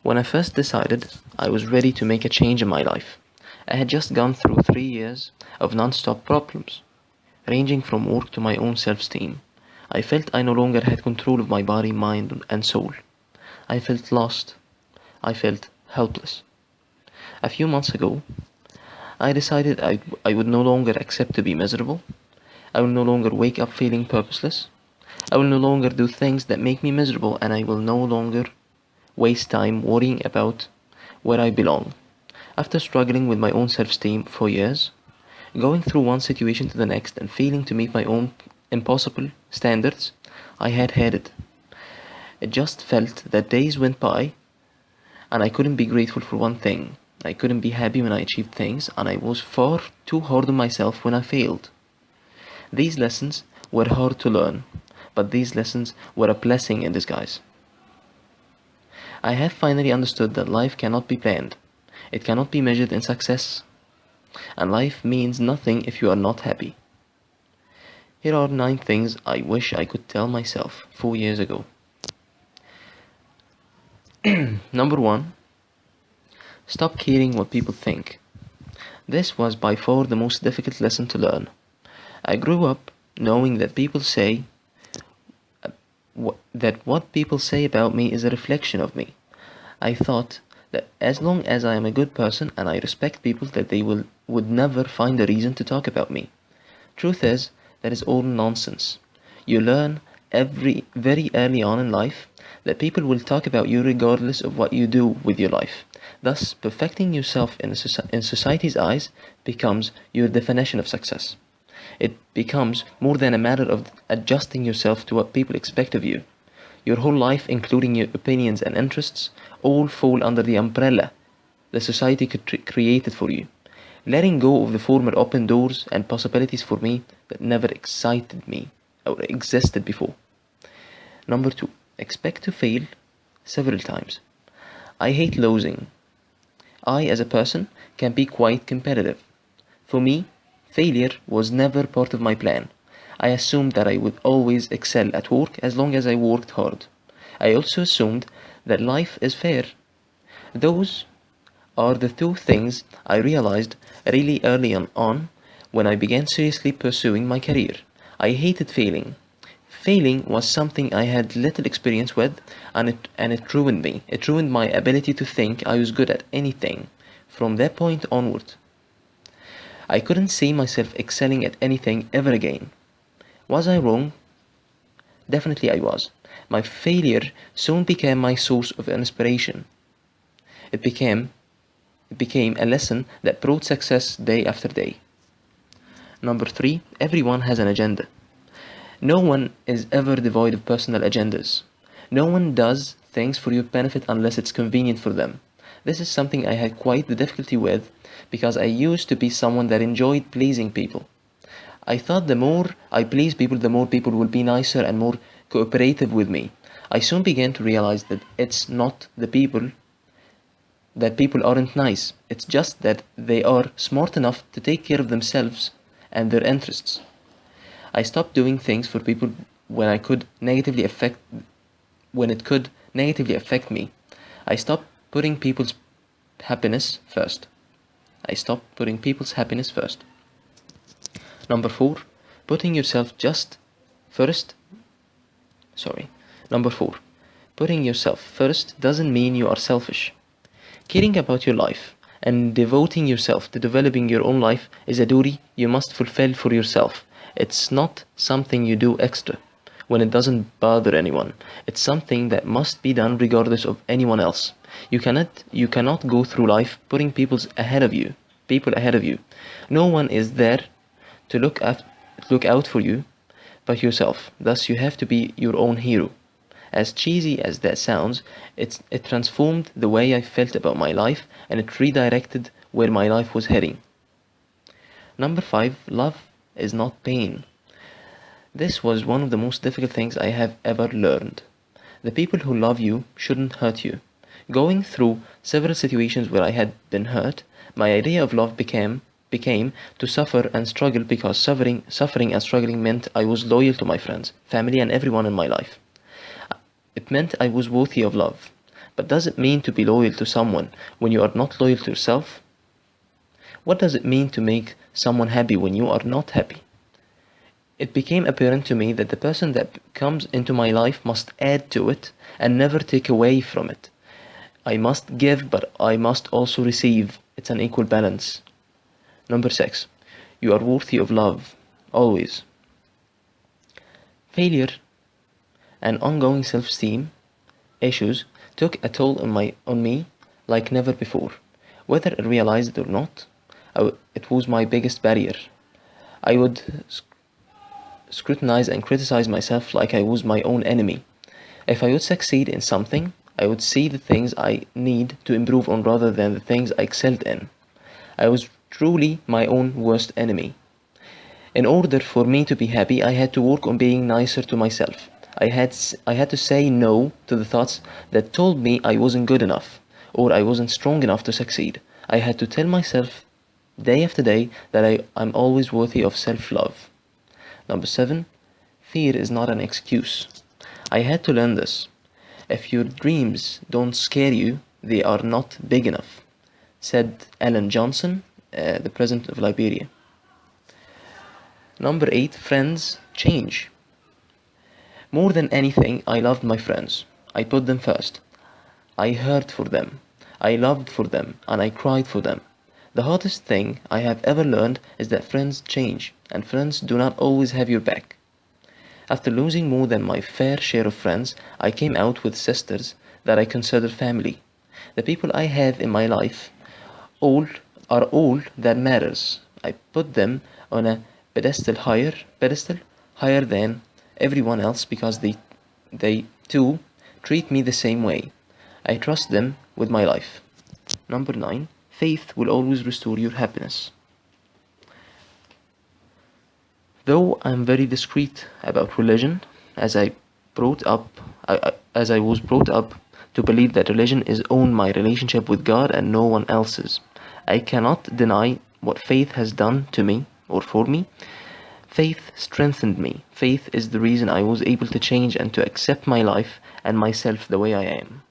When I first decided I was ready to make a change in my life, I had just gone through 3 years of non-stop problems, ranging from work to my own self-esteem. I felt I no longer had control of my body, mind, and soul. I felt lost. I felt helpless. A few months ago, I decided I would no longer accept to be miserable. I will no longer wake up feeling purposeless. I will no longer do things that make me miserable, and I will no longer waste time worrying about where I belong. After struggling with my own self-esteem for years, going through one situation to the next and failing to meet my own impossible standards, I had had it. It just felt that days went by and I couldn't be grateful for one thing. I couldn't be happy when I achieved things, and I was far too hard on myself when I failed. These lessons were hard to learn, but these lessons were a blessing in disguise. I have finally understood that life cannot be planned. It cannot be measured in success. And life means nothing if you are not happy. Here are 9 things I wish I could tell myself 4 years ago. Number 1. Stop caring what people think. This was by far the most difficult lesson to learn. I grew up knowing that what people say about me is a reflection of me. I thought that as long as I am a good person and I respect people, that they would never find a reason to talk about me. Truth is, that is all nonsense. You learn very early on in life that people will talk about you regardless of what you do with your life. Thus, perfecting yourself in society's eyes becomes your definition of success. It becomes more than a matter of adjusting yourself to what people expect of you. Your whole life, including your opinions and interests, all fall under the umbrella the society created for you. Letting go of the former open doors and possibilities for me that never excited me or existed before. Number 2. Expect to fail several times. I hate losing. I, as a person, can be quite competitive. For me, failure was never part of my plan. I assumed that I would always excel at work as long as I worked hard. I also assumed that life is fair. Those are the 2 things I realized really early on when I began seriously pursuing my career. I hated failing. Failing was something I had little experience with, and it ruined me. It ruined my ability to think I was good at anything. From that point onward, I couldn't see myself excelling at anything ever again. Was I wrong? Definitely I was. My failure soon became my source of inspiration. It became a lesson that brought success day after day. Number 3. Everyone has an agenda. No one is ever devoid of personal agendas. No one does things for your benefit unless it's convenient for them. This is something I had quite the difficulty with because I used to be someone that enjoyed pleasing people. I thought the more I please people, the more people will be nicer and more cooperative with me. I soon began to realize that it's not that people aren't nice. It's just that they are smart enough to take care of themselves and their interests. I stopped doing things for people when it could negatively affect me. I stopped putting people's happiness first. Number 4. Putting yourself first doesn't mean you are selfish. Caring about your life and devoting yourself to developing your own life is a duty you must fulfill for yourself. It's not something you do extra when it doesn't bother anyone. It's something that must be done regardless of anyone else. You cannot go through life putting people ahead of you. No one is there to look out for you but yourself. Thus, you have to be your own hero. As cheesy as that sounds, it transformed the way I felt about my life, and it redirected where my life was heading. Number 5. Love is not pain. This was one of the most difficult things I have ever learned. The people who love you shouldn't hurt you. Going through several situations where I had been hurt, my idea of love became to suffer and struggle, because suffering and struggling meant I was loyal to my friends, family, and everyone in my life. It meant I was worthy of love. But does it mean to be loyal to someone when you are not loyal to yourself? What does it mean to make someone happy when you are not happy? It became apparent to me that the person that comes into my life must add to it and never take away from it. I must give, but I must also receive. It's an equal balance. Number 6. You are worthy of love, always. Failure and ongoing self-esteem issues took a toll on me like never before. Whether I realized it or not, it was my biggest barrier. I would scrutinize and criticize myself like I was my own enemy. If I would succeed in something, I would see the things I need to improve on rather than the things I excelled in. I was truly my own worst enemy. In order for me to be happy, I had to work on being nicer to myself. I had to say no to the thoughts that told me I wasn't good enough or I wasn't strong enough to succeed. I had to tell myself day after day that I'm always worthy of self-love. Number 7. Fear is not an excuse. I had to learn this. If your dreams don't scare you, they are not big enough, said Ellen Johnson, the president of Liberia. Number 8. Friends change. More than anything, I loved my friends. I put them first. I hurt for them. I loved for them, and I cried for them. The hardest thing I have ever learned is that friends change, and friends do not always have your back. After losing more than my fair share of friends, I came out with sisters that I consider family. The people I have in my life all that matters. I put them on a pedestal higher than everyone else because they too treat me the same way. I trust them with my life. Number 9. Faith will always restore your happiness. Though I'm very discreet about religion, as I was brought up to believe that religion is own my relationship with God and no one else's, I cannot deny what faith has done to me or for me. Faith strengthened me. Faith is the reason I was able to change and to accept my life and myself the way I am.